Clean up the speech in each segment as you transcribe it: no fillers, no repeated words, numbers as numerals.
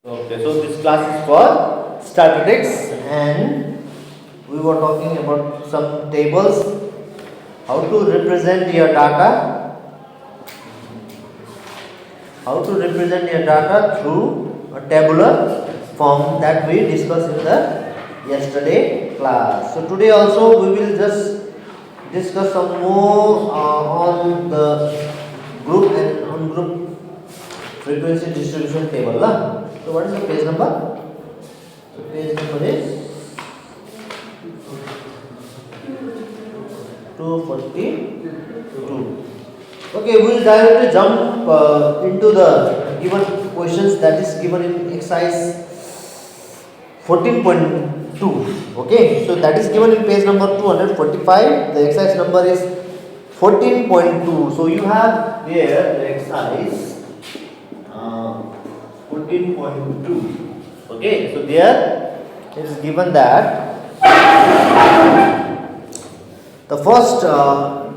Okay, so this class is for statistics and we were talking about some tables, how to represent your data, through a tabular form that we discussed in the yesterday class. So today also we will just discuss some more on the group and on-group frequency distribution table. So what is the page number? So page number is 242. Okay, we will directly jump into the given questions that is given in exercise 14.2. Okay, so that is given in page number 245. The exercise number is 14.2. So you have there the exercise 14.2. Okay, so there it is given that the first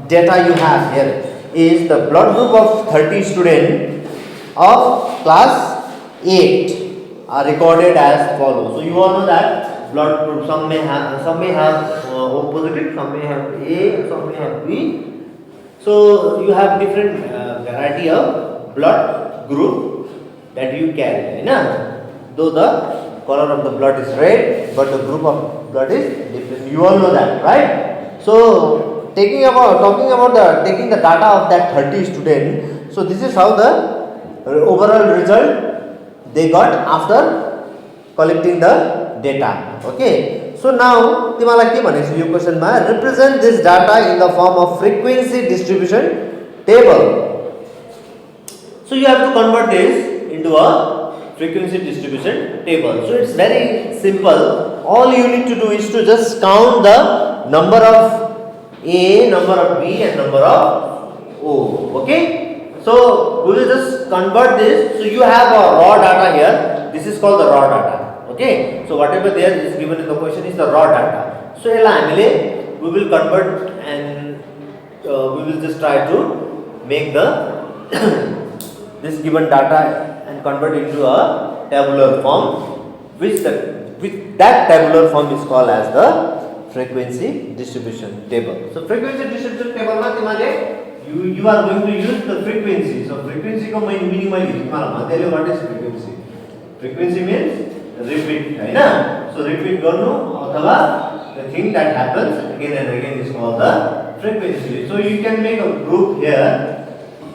data you have here is the blood group of 30 students of class 8 are recorded as follows. So you all know that blood group, some may have O positive, some may have A, some may have B. So you have different variety of blood group that you carry. Though the color of the blood is red, but the group of blood is different. You all know that, right? So taking the data of that 30 student. So this is how the overall result they got after collecting the data. Okay. So now timala ke bhane yo question ma represent this data in the form of frequency distribution table. So you have to convert this into a frequency distribution table. So it's very simple. All you need to do is to just count the number of A, number of B and number of O. Okay. So we will just convert this. So you have a raw data here. This is called the raw data. Okay. So whatever there is given in the question is the raw data. So we will convert and we will just try to make the this given data and convert into a tabular form, which that tabular form is called as the frequency distribution table. So frequency distribution table ma timale you are going to use the frequency. So frequency ko minimally timala bhandelyo what is frequency? Frequency means repeat, haina? So repeat garnu athava the thing that happens again and again is called the frequency. So you can make a group here.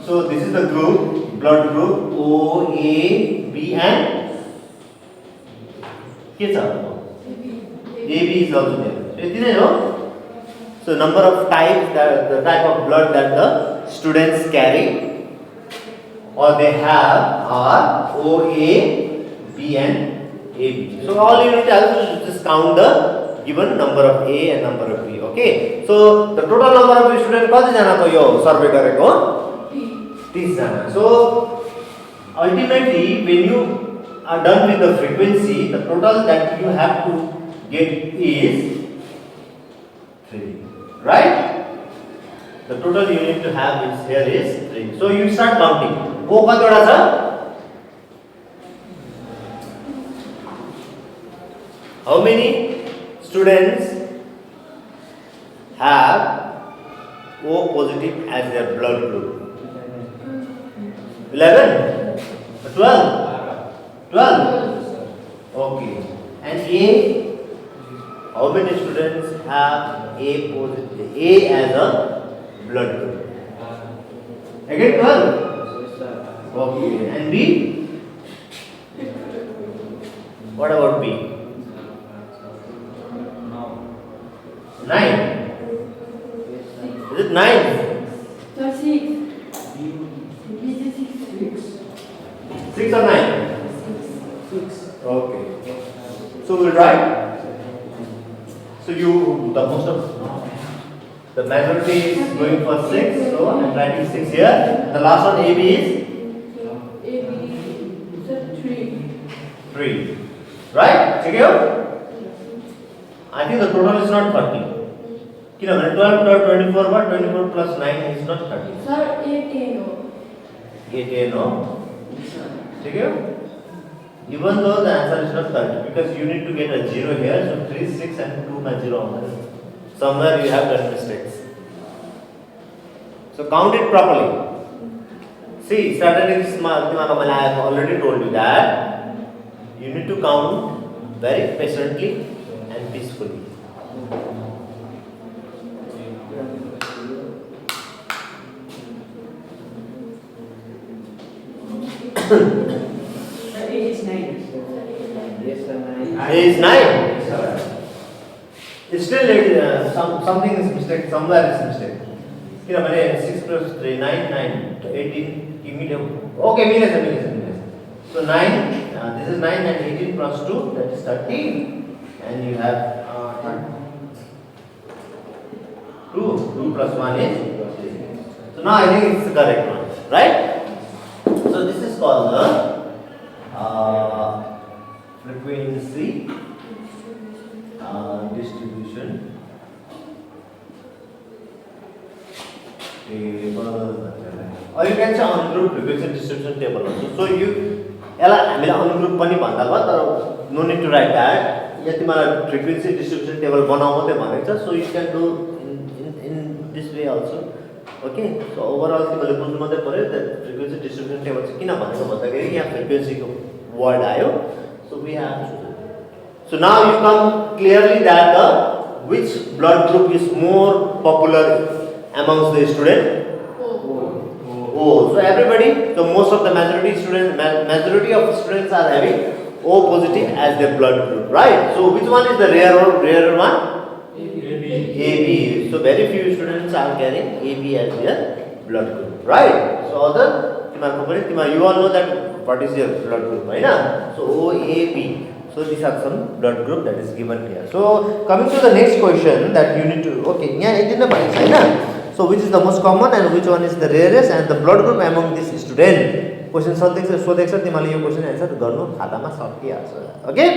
So this is the group, blood group O, A, B and ke cha? AB is also there. So number of types, the type of blood that the students carry or they have are O, A, B and AB. So all you need to do is just count the given number of A and number of B. Okay. So the total number of students कति जना को यो सर्वे गरेको 30 जना. So ultimately when you are done with the frequency, the total that you have to get is 3, right? The total you need to have is here is 3. So you start counting. O कतिवटा छ? How many students have O positive as their blood group? 11? 12? 12? Okay. And A? How many students have A positive, A as a blood group? Again 12? Okay. And B? What about B? 9. Is it 9? 6 or 9? 6. Okay. So we'll try. So the majority is going for 6. So I'm writing 6 here. The last one AB is? AB 3. Right? Check it out. I think the total is not 30. 12 plus 24, but 24 plus 9 is not 30. Sir, 8 no. 8 no. Check it out. Even though the answer is not 30, because you need to get a 0 here, so 3, 6 and 2 ma 0 on there. Somewhere you have done mistakes. So count it properly. See, statistics, I have already told you that you need to count very patiently and peacefully. A is 9. It's still something is mistake, somewhere is mistake. 6 plus 3, 9, 9, 18, give me the, okay, millions. So 9, this is 9 and 18 plus 2, that is 13. And you have 2 plus 1 is 3. So now I think it's the correct one, right? So this is called the frequency distribution table, or you can say ungroup frequency distribution table also. So you ungroup pani bhanda bha tara no need to write that. Yati mala frequency distribution table banau mate bhaneko, so you can do in this way also. Okay, so overall तिमीले बुझ्नु मात्रै पर्यो the frequency distribution table चाहिँ किन भनेको भन्दाखेरि यहाँ frequency को word आयो, so we have to. So now you come clearly that which blood group is more popular amongst the student? O. So everybody, so most of the majority of students are having O positive as their blood group, right? So which one is the rarer one? AB. So very few students are carrying AB as their blood group, right? So other, you all know that what is your blood group, right? So OAB. So these are some blood group that is given here. So coming to the next question that you need to, okay, so which is the most common and which one is the rarest and the blood group among this student? Question सोधेको तिमीले यो question answer गर्नु खातामा सकिहाल्छ. Okay?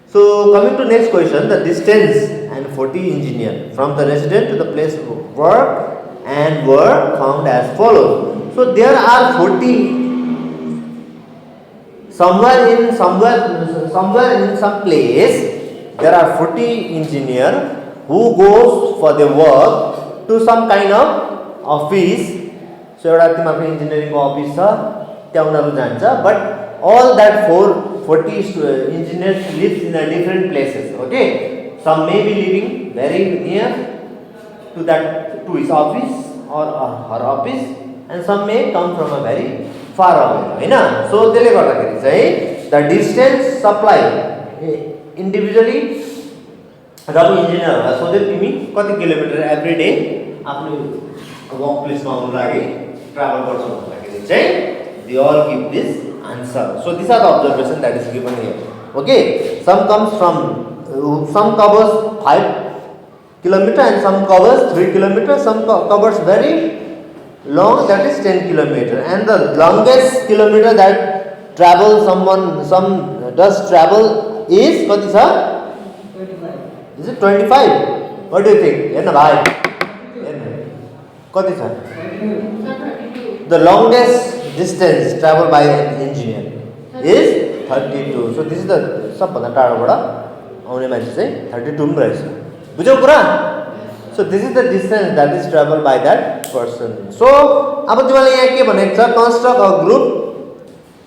So coming to next question, the distance and 40 engineer from the resident to the place of work and were found as follows. So there are 40 somewhere in some place there are 40 engineer who goes for the work to some kind of office. So एउटा तिमीहरुको engineering office छ त्यहाँ उनीहरु जान्छ, but all that 40 engineers lives in a different places. Okay, some may be living very near to his office or her office, and some may come from a very far away, Hahn. So त्यसले गर्दाखेरि चाहिँ the distance supply individually जब इन्जिनियरहरुलाई सोध्यो तिमी कति kilometre every day आफ्नो work प्लेसमा आउनु लागि ट्राभल गर्छौ भन्दाखेरि चाहिँ they all give this answer. So these are the observation that is given here. Okay, some covers 5 kilometer and some covers 3 kilometers, some covers very long, that is 10 kilometer, and the longest kilometer that some does travel is what is that? 25. Is it 25? What do you think? Yenna bhai. What is that? 32. The longest distance traveled by an engineer is 32. So this is the सबभन्दा टाढोबाट आउने मान्छे चाहिँ 32 पनि रहेछ. बुझ्यौ कुरा? So this is the distance that is traveled by that person. So अब तिमीले यहाँ के भनेको छ, construct a group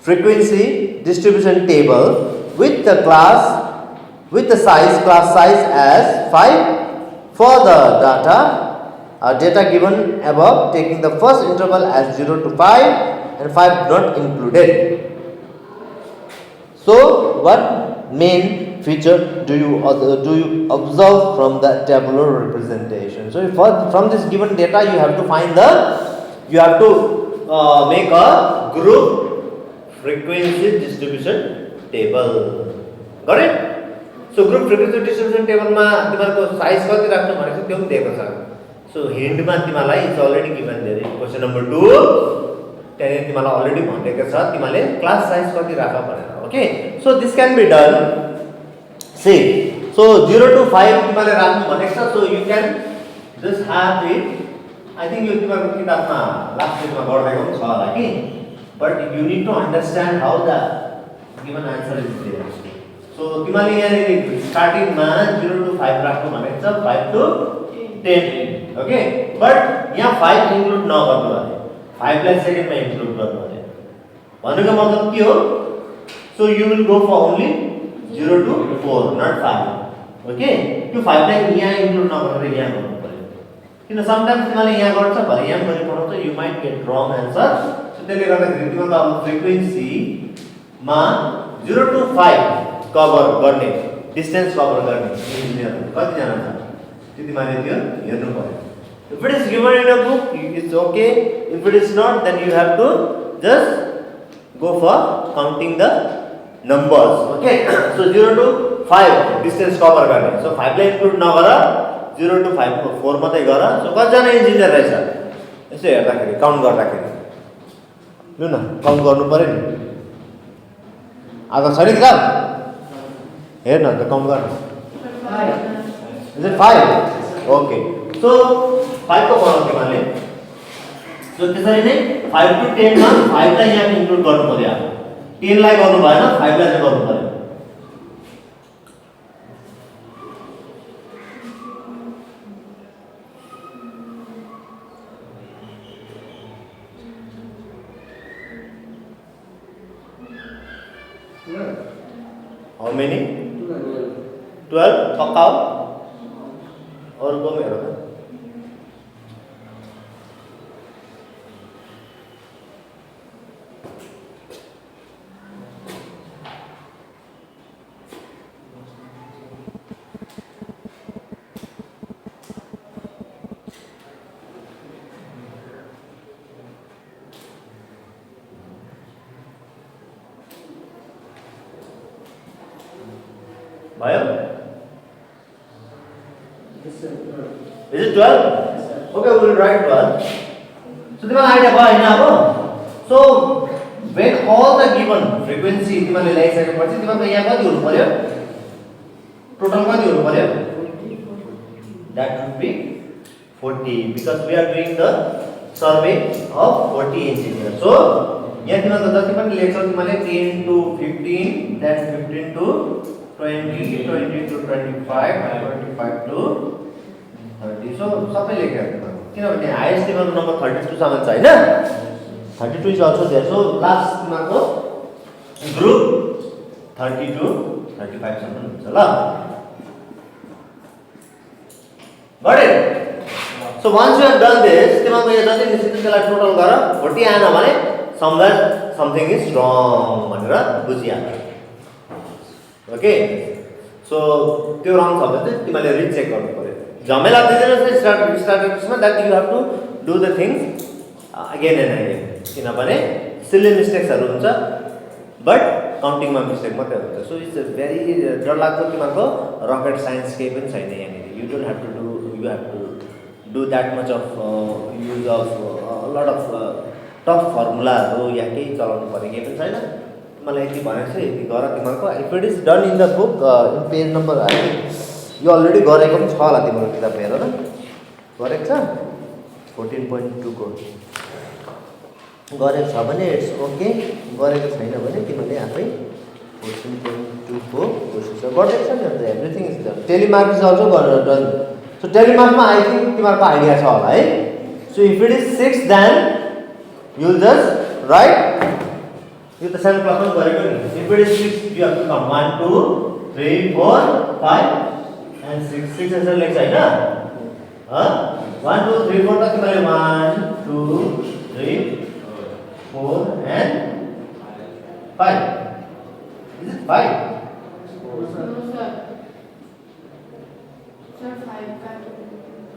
frequency distribution table with the class size as 5 for the data given above, taking the first interval as 0 to 5 and 5 not included. So what main feature do you observe from the tabular representation? So from this given data you have to make a group frequency distribution table. Got it? So group frequency distribution table ma तिमीहरुको size कति राख्नु भनेको छ त्यो पनि दिएको छ. So hint मा तिमीलाई is already given there. Question number 2 त्यहाँ तिमीलाई already भनेको छ तिमीले class size कति राख भनेर. Okay, so this can be done. See, so 0 to 5 तिमीले राख्नु भनेको छ, so you can just have it. I think yo तिमीहरुको किताबमा last पेजमा गर्दैको छ होला कि, but you need to understand how the given answer is there. So तिमीले यहाँ starting मा 0 to 5 राख्नु भनेको छ 5 to 10. Okay, but यहाँ 5 include नगर्नु भने 5 लाई सेकेन्ड मा include गर्नु भने भनेको मतलब के हो? So you will go for only 0 to 4, not 5. Okay, त्यो 5 लाई यहाँ include नगरेर यहाँ गर्नु पर्यो. किन sometimes तिमीले यहाँ गर्छ भने यहाँ गरिपठाउँछ, you might get wrong answer. So त्यसले गर्दाखेरि तिमीले अब फ्रिक्वेन्सी मा 0 to 5 कभर गर्ने, डिस्टेन्स कभर गर्ने इन्जिनियर कति जना छ त्यो तिमीले त्यो हेर्नु पर्यो. If it is given in a book, it's okay. If it is not, then you have to just go for counting the numbers. Okay, so 0 to 5 distance cover गर्ने. So 5 lie include Nagar 0 to 5 को 4 मात्रै गर. So कतिजना engineer रहेछ यसो हेर्दाखेरि count गर्दाखेरि लु न काउन्ट गर्नु पर्यो नि. आएको छैन किताब हेर न त काउन्ट गर्न. Is it 5? Okay. So 5 को बनाउँ तिमीले. So त्यसरी नै 5 to 10 मा 5 लाई यहाँ इन्क्लुड गर्नु पर्यो. 10 लाई गर्नु भएन, 5 लाई चाहिँ गर्नु पर्यो. How many? 12. पक्का हो? और को मेरो त भयो? Is it 12? Okay, we will write 12. So तिमीलाई आइडिया भयो हैन अब? So when all the given frequency तिमीले ल्याइसकेपछि तिमीले यहाँ कति हुनु पर्यो? टोटल कति हुनु पर्यो? That would be 40 because we are doing the survey of 40 engineers. So यहाँ तिमीले जति पनि लेख्छौ तिमीले 10 to 15, then 15 to 20, 20 to 25, 25 to 30. So सबै लेखेर किनभने हाईएस्ट तिम्रो नम्बर 32 सम्म छ हैन? 32 is also there. So last तिम्रो ग्रुप 30 to 35 सम्म हुन्छ ल. Got it? So once you have done this, तिम्रो यो जति निस्किन्छ त्यसलाई टोटल गर. 40 आएन भने somewhere something is wrong भनेर बुझिहाल्नु. Okay, so त्यो रङ छ भने तिमीले रिचेक गर्नु पर्यो. झमेला दिँदैन स्टार्टर्समा that you have to do the things again and again. किनभने सिली मिस्टेक्सहरु हुन्छ बट काउन्टिङमा मिस्टेक मात्रै हुन्छ. सो इट्स अ भेरी डरलाग्दो तिमीको रकेट साइन्स केही पनि छैन यहाँनिर. You don't have to do that much of use of a lot of tough formulaहरू या केही चलाउनु पर्ने केही पनि छैन. मलाई यति भनेको छ यति गर तिमीको. If it is done in the book in page number यो अलरेडी गरेको पनि छ होला तिम्रो किताब हेर न. गरेको छ 14.2 को गरेको छ भने इट्स ओके. गरेको छैन भने तिमीले आफै 14.2 को कोसिस गरेको छ नि. And everything is done. Tally mark is also done. So टेलिमार्कमा आई थिंक तिमीको आइडिया छ होला है. So if it is 6 then you will just write यो त सानो क्लासमा गरेको नि. If it is 6 you have to come 1 2 3 4 5 and 6 answer लेख्छ हैन? 1 2 3 4 त तिमीले 1 2 3 4 and 5. Is it 5? No sir. Sir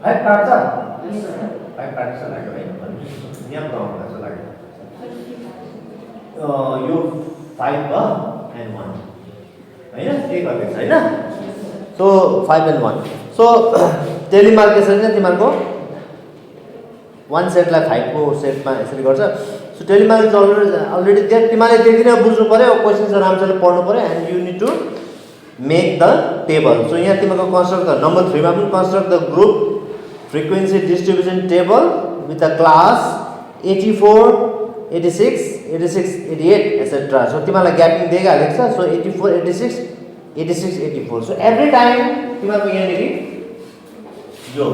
5 काट्छ? Yes sir. 5 काट्छ लाग्यो है. यहाँ प्रब्लम छ लाग्यो. यो 5 भयो and 1 हैन? के गर्दैछ हैन? So 5 and 1. So टेलिमार्केसन चाहिँ तिमीहरुको 1 सेटलाई 5 को सेटमा यसरी गर्छ. So tally mark is already there. तिमीले त्यति नै बुझ्नु पर्यो. क्वेशन्स राम्ररीले पढ्नु पर्यो and you need to make the table. So यहाँ तिमीको कन्स्ट्रक्ट द नम्बर 3 मा पनि construct the group frequency distribution table with the class 84 86 88 88 etc. So तिमीलाई ग्यापिङ दिइहालेको छ. So 84 86 86 84. So every time तिमीहरूको यहाँनिर यो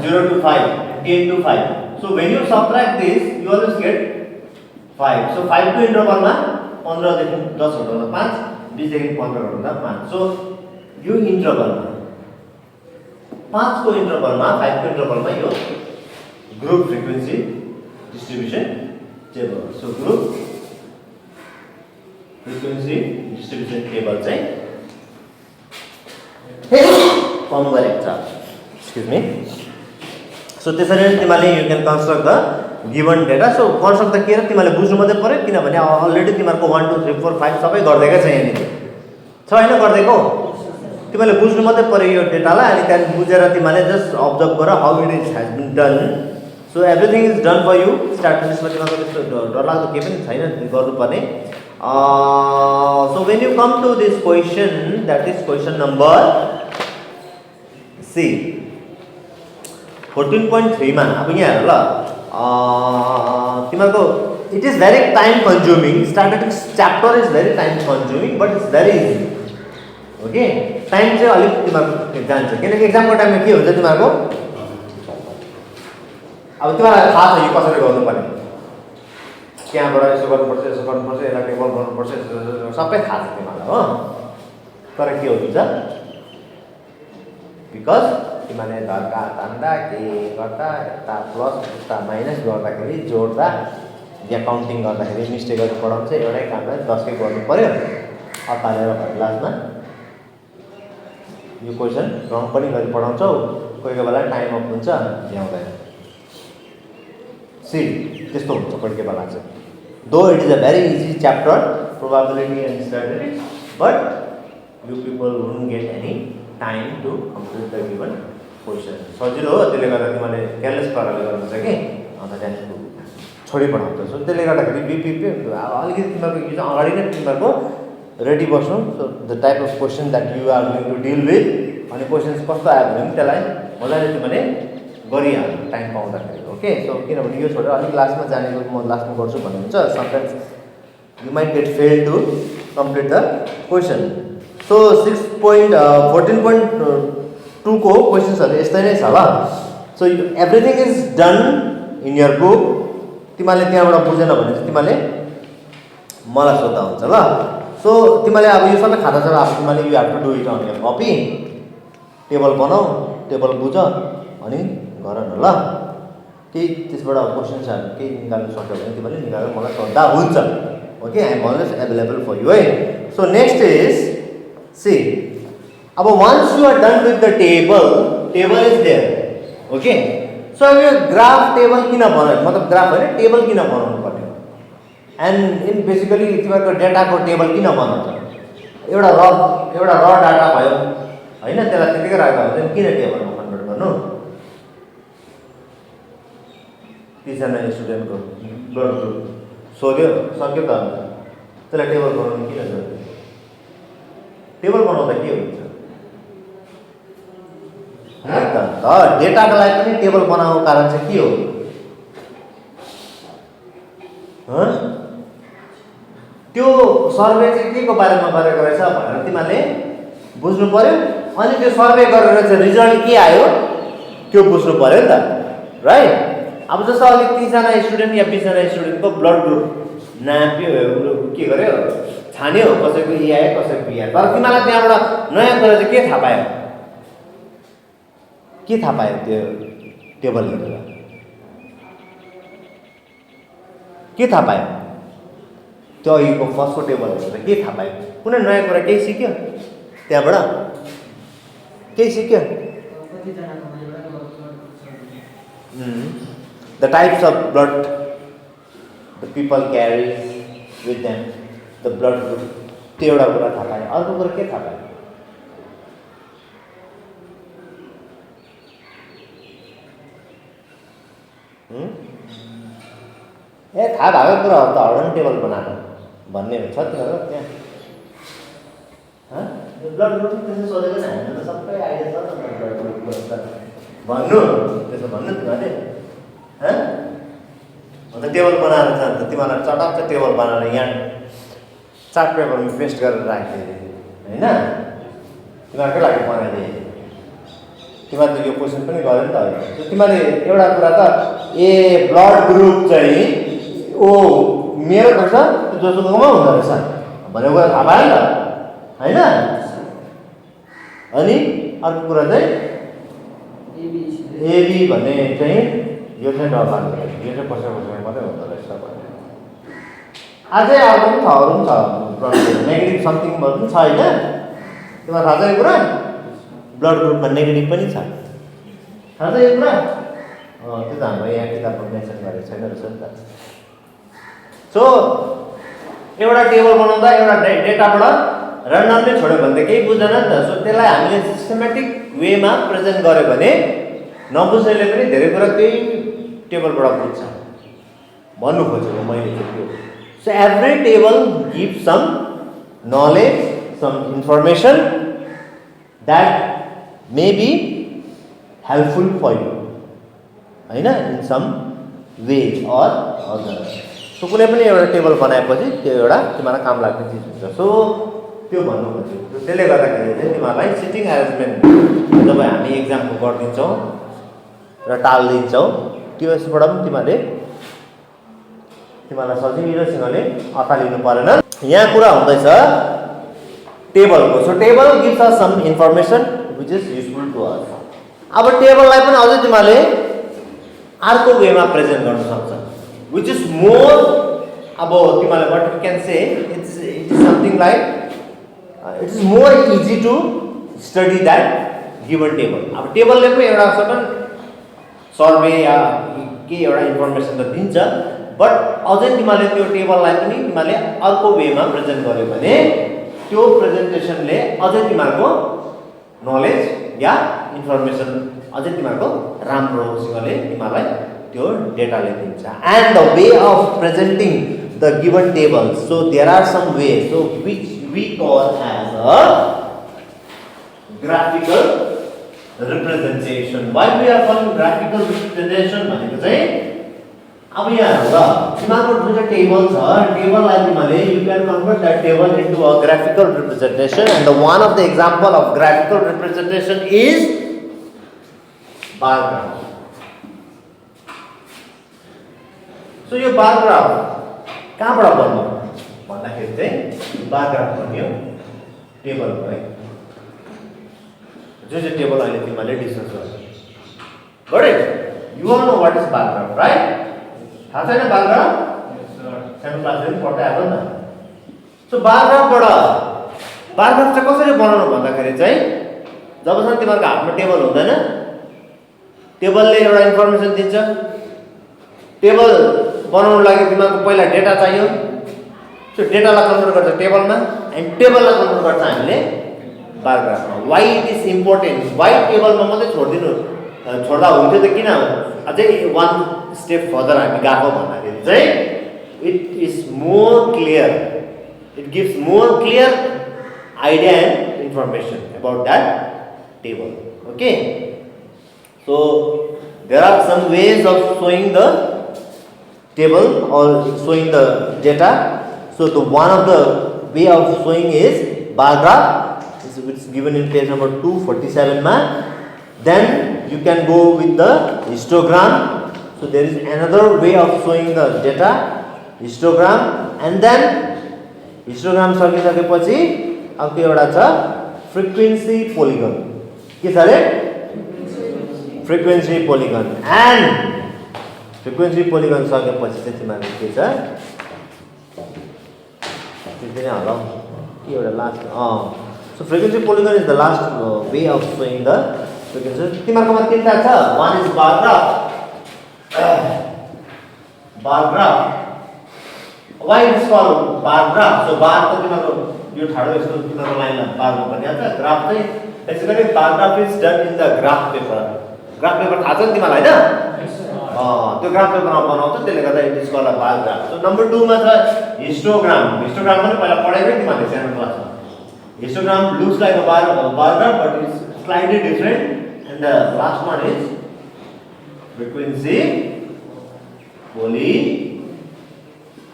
0 to 5 10 to 5. So when you subtract this you always get 5. So 5 को इन्टरभलमा 15 देखि 10 घटाउँदा 5, 20 देखि 15 घटाउँदा 5. So यो इन्टरभलमा 5 को इन्टरभलमा 5 को इन्टरभलमा यो group frequency distribution table. So group frequency distribution table चाहिँ फर्म गरेको छ. Excuse me. सो त्यसरी नै तिमीले you can construct the given data. So construct त के र तिमीले बुझ्नु मात्रै पर्यो, किनभने अलरेडी तिमीहरूको 1 2 3 4 5 सबै गरिदिएकै छ यहाँनिर छ हैन गरिदिएको. तिमीले बुझ्नु मात्रै पर्यो यो डेटालाई, अनि त्यहाँदेखि बुझेर तिमीले जस्ट अब्जर्भ गर how it is has been done. So everything is done for you. Start फिनिसमा तिमीहरूको त्यस्तो डरलाग्दो केही पनि छैन गर्नुपर्ने. So when you come to this question, that is question number C 14.3 मा अब यहाँ हेर ल, तिमीहरूको it is very time consuming. Statistics chapter is very time consuming but it's very easy. Okay, time चाहिँ अलिक तिमीहरूको जान्छ किनकि एक्जामको टाइममा के हुन्छ तिमीहरूको अब तिमीलाई थाहा छ यो कसरी गर्नुपर्ने, त्यहाँबाट यसो गर्नुपर्छ यसो गर्नुपर्छ यसलाई टेबल बनाउनुपर्छ सबै थाहा छ तिमीलाई हो. तर के हुन्छ बिकज तिमीले धर्का तान्दा के गर्दा यता प्लस उता माइनस गर्दाखेरि जोड्दा या काउन्टिङ गर्दाखेरि मिस्टेकहरू पढाउँछ. एउटै कामलाई 10 कै गर्नु पर्यो अतालेर लास्टमा यो क्वेसन रङ पनि गरी पढाउँछौ. कोही कोही बेला टाइम अफ हुन्छ भ्याउँदैन. सी त्यस्तो हुन्छ कोही कोही बेला चाहिँ. Though it is a very easy chapter, probability and statistics, but you people won't get any time to complete the given question. सजिलो हो, त्यसले गर्दा तिमीले केयरलेस पाराले गर्नुहुन्छ कि अन्त त्यहाँदेखि छोडी पठाउँछ. सो त्यसले गर्दाखेरि बिपिपी अलिकति तिमीहरूको यो चाहिँ अगाडि नै तिमीहरूको रेडी बस्नु. So the type of question that you are going to deal with, अनि क्वेसन्स कस्तो आयो भने त्यसलाई मजाले तिमीले गरिहाल्नु टाइम पाउँदाखेरि. ओके. सो किनभने यो छोडेर अलिक लास्टमा जानेको म लास्टमा गर्छु भन्ने हुन्छ. Sometimes you might get fail to complete the question. So 14.2 को क्वेसन्सहरू यस्तै नै छ ल. So everything is done in your book. तिमीले त्यहाँबाट बुझेन भने चाहिँ तिमीले मलाई सोध्दा हुन्छ ल. सो तिमीले अब यो सबै खाता छ, अब तिमीले you have to do it on your copy. Table बनाऊ, टेबल बुझ अनि गर न ल. केही त्यसबाट क्वेसन्सहरू केही निकाल्नु सक्यो भने तिमीले निकालेर मलाई सोद्धा हुन्छ. Okay, I am always available for you है. So next is C. अब once you are done with the table, table is there. Okay. So अब यो ग्राफ टेबल किन बनायो, मतलब ग्राफ होइन टेबल किन बनाउनु पर्ने, एन्ड इन बेसिकली तिमीहरूको डेटाको टेबल किन बनाउँछ. एउटा र डाटा भयो होइन, त्यसलाई त्यतिकै राख्दा हुन्छ, किन टेबलमा कन्भर्ट गर्नु. 30 जना स्टुडेन्टको ब्लड ग्रुप सोध्यो सक्यो त, त्यसलाई टेबल बनाउनु किन जरुरी. टेबल बनाउँदा के हुन्छ त डेटाको लागि पनि टेबल बनाउनुको कारण चाहिँ के हो. त्यो सर्वे चाहिँ के को बारेमा गरेको रहेछ भनेर तिमीले बुझ्नु पर्यो. अनि त्यो सर्वे गरेर चाहिँ रिजल्ट के आयो त्यो बुझ्नु पर्यो नि त, राइट. अब जस्तो अलिक 30 जना स्टुडेन्ट या 20 जना स्टुडेन्टको ब्लड ग्रुप नाप्यो, के गर्यो छान्यो, कसैको ए आयो कसैको बी आयो. तर तिमीलाई त्यहाँबाट नयाँ कुरा चाहिँ के थाहा पायो, के थाहा पायो त्यो टेबल हेरेर के थाहा पायो, त्यो अघिको फर्स्टको टेबल हेरेर के थाहा पायो, कुनै नयाँ कुरा केही सिक्यो त्यहाँबाट, केही सिक्यो. The types of blood the people carry with them, the blood group, त्यो एउटा कुरा थाहा पायो. अर्को कुरा के थाहा पायो, ए थाहा भएको कुराहरू त हर्डन टेबल बनाएको भन्ने हुन्छ तिनीहरू त्यहाँ. ब्लड ग्रुप त्यसो सोधेको छैन, हामीलाई त सबै आइडिया छ त ब्लड ग्रुप भन्नु, त्यसो भन्नु तिमीहरूले. अन्त टेबल बनाएर छ त तिमीहरूलाई चटक्क टेबल बनाएर यहाँ चार्ट पेपरमा पेस्ट गरेर राखिदिए होइन तिमीहरूकै लागि बनाइदिए तिमीहरूले यो क्वेसन पनि गर्यो नि त होइन तिमीहरूले एउटा कुरा त ए ब्लड ग्रुप चाहिँ ओ मेरो गर्छ जोसुकोमा हुँदो रहेछ भनेको कुरा थाहा पायो नि त होइन अनि अर्को कुरा चाहिँ एबी भन्ने चाहिँ यो चाहिँ डर लाग्दो रहेछ यो चाहिँ कसैको मात्रै हुँदो रहेछ भने अझै अर्को पनि छ अरू पनि छ नेगेटिभ समथिङहरू पनि छ होइन तिमीलाई थाहा छ यो कुरा ब्लड ग्रुपमा नेगेटिभ पनि छ थाहा छ यो कुरा त्यो त हाम्रो यहाँ किताबमा मेन्सन गरेको छैन रहेछ नि त सो एउटा टेबल बनाउँदा एउटा डेटाबाट ऱ्यान्डमली छोड्यो भने त केही बुझ्दैन नि त सो त्यसलाई हामीले सिस्टमेटिक वेमा प्रेजेन्ट गऱ्यो भने नबुझ्नेले पनि धेरै कुरा त्यही टेबलबाट बुझ्छ भन्नु खोजेको मैले चाहिँ त्यो so every table give some knowledge some information that may be helpful for you होइन in some way or other so कुनै पनि एउटा टेबल बनाएपछि त्यो एउटा तिमीलाई काम लाग्ने चिज हुन्छ सो त्यो भन्नु खोजेको त्यसले गर्दाखेरि चाहिँ तिमीहरूलाई सिटिङ एरेन्जमेन्ट जब हामी एक्जामको गरिदिन्छौँ र टालिदिन्छौँ त्यसबाट पनि तिमीहरूलाई सजिलोसँगले अतालिनु परेन यहाँ कुरा हुँदैछ टेबलको so table gives us some information which is useful to us अब टेबललाई पनि अझै तिमीहरूले अर्को वेमा प्रेजेन्ट गर्न सक्छ विच इज मोर अब तिमीहरूले वाट you can say it is something like it is more easy to study that given table अब टेबलले पनि एउटा सर्टन सर्वे या केही एउटा इन्फर्मेसन त दिन्छ बट अझै तिमीहरूले त्यो टेबललाई पनि तिमीहरूले अर्को वेमा प्रेजेन्ट गर्यो भने त्यो प्रेजेन्टेसनले अझै तिमीहरूको नलेज या इन्फर्मेसन अझै तिमीहरूको राम्रोसँगले तिमीहरूलाई त्यो डेटाले दिन्छ and the way of presenting the given table so there are some way so which we call as a graphical representation. Why we are calling graphical representation भनेको चाहिँ अब यहाँ हेर तिमीहरूको जुन चाहिँ टेबल छ टेबललाई तिमीले you can convert that table into a graphical representation and the one of the example of graphical representation is bar graph. So yo bar graph कहाँबाट बन्यो भन्दाखेरि चाहिँ bar graph बन्यो टेबलको जो टेबल अहिले तिमीले डिस्कस गर्छौ गरे you all know what is bar graph right थाहा छैन बार ग्राफ सानो क्लासले पनि पढ्दै आएको नि सो बार ग्राफ चाहिँ कसरी बनाउनु भन्दाखेरि चाहिँ जबसम्म तिमीहरूको हातमा टेबल हुँदैन टेबलले एउटा इन्फर्मेसन दिन्छ टेबल बनाउनको लागि तिमीहरूको पहिला डेटा चाहियो सो डेटालाई कन्भर्ट गर्छ टेबलमा एन्ड टेबललाई कन्भर्ट गर्छ हामीले बार ग्राफमा वाइ इट इज इम्पोर्टेन्ट वाइ टेबलमा मात्रै छोड्दा हुन्थ्यो त किन अझै वान स्टेप फर्दर हामी गएको भन्दाखेरि चाहिँ it is more clear it gives more clear idea and information about that table okay so there are some ways of showing the table or showing the data so the one of the way of showing is bar graph which is given in page number 247 ma then you can go with the histogram so there is another way of showing the data histogram and then histogram सकिसकेपछि अर्को एउटा छ frequency polygon के छ रे frequency polygon and frequency polygon सकेपछि चाहिँ तिमीहरु के छ त्यो पनि होला के एउटा last so frequency polygon is the last way of showing the frequency तिमीहरुकोमा तीनटा छ one is bar graph why it is called bar graph so bar त तिमीहरुको यो ठाडो यस्तो तिमीहरुको लाइनमा बार भन्ने हुन्छ ग्राफ चाहिँ basically bar graph is done in the graph paper थाहा छ नि तिमीलाई हैन त्यो ग्राफ पेपरमा बनाउँछ त्यसले गर्दा it is called bar graph so number 2 मा छ हिस्टोग्राम पनि पहिला पढाइकै तिमीहरुले सानो क्लासमा histogram looks like a bar graph but it's slightly different and the last one is frequency polygon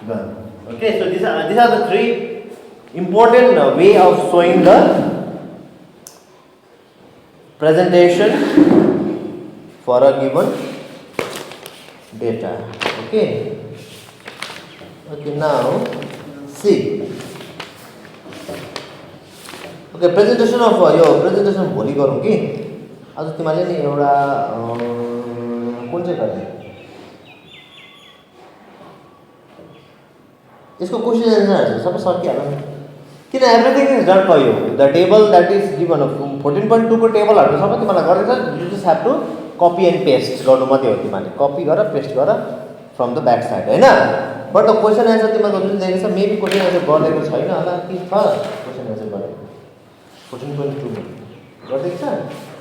gun. Okay, so these are the three important way of showing the presentation for a given data. Okay. Okay, now see. Okay, presentation of yo presentation भोलि गरौँ कि आज तिमीले नि एउटा कुन चाहिँ गर्ने यसको क्वेशन एन्सरहरु सबै सकिहाल्यो नि किन everything is done for you the table that is given 14.2 को टेबलहरु सबै तिमीलाई गरेछ you just have to copy and paste गर्नु मात्रै हो तिमीले कपी गर पेस्ट गर फ्रम द ब्याक साइड हैन बट द क्वेशन एन्सर तिमीले जुन दिएको छ मेबी क्वेशन एन्सर गरेको छैन होला कि छ क्वेशन एन्सर गरेको 14.2 मा गरिदिएको छ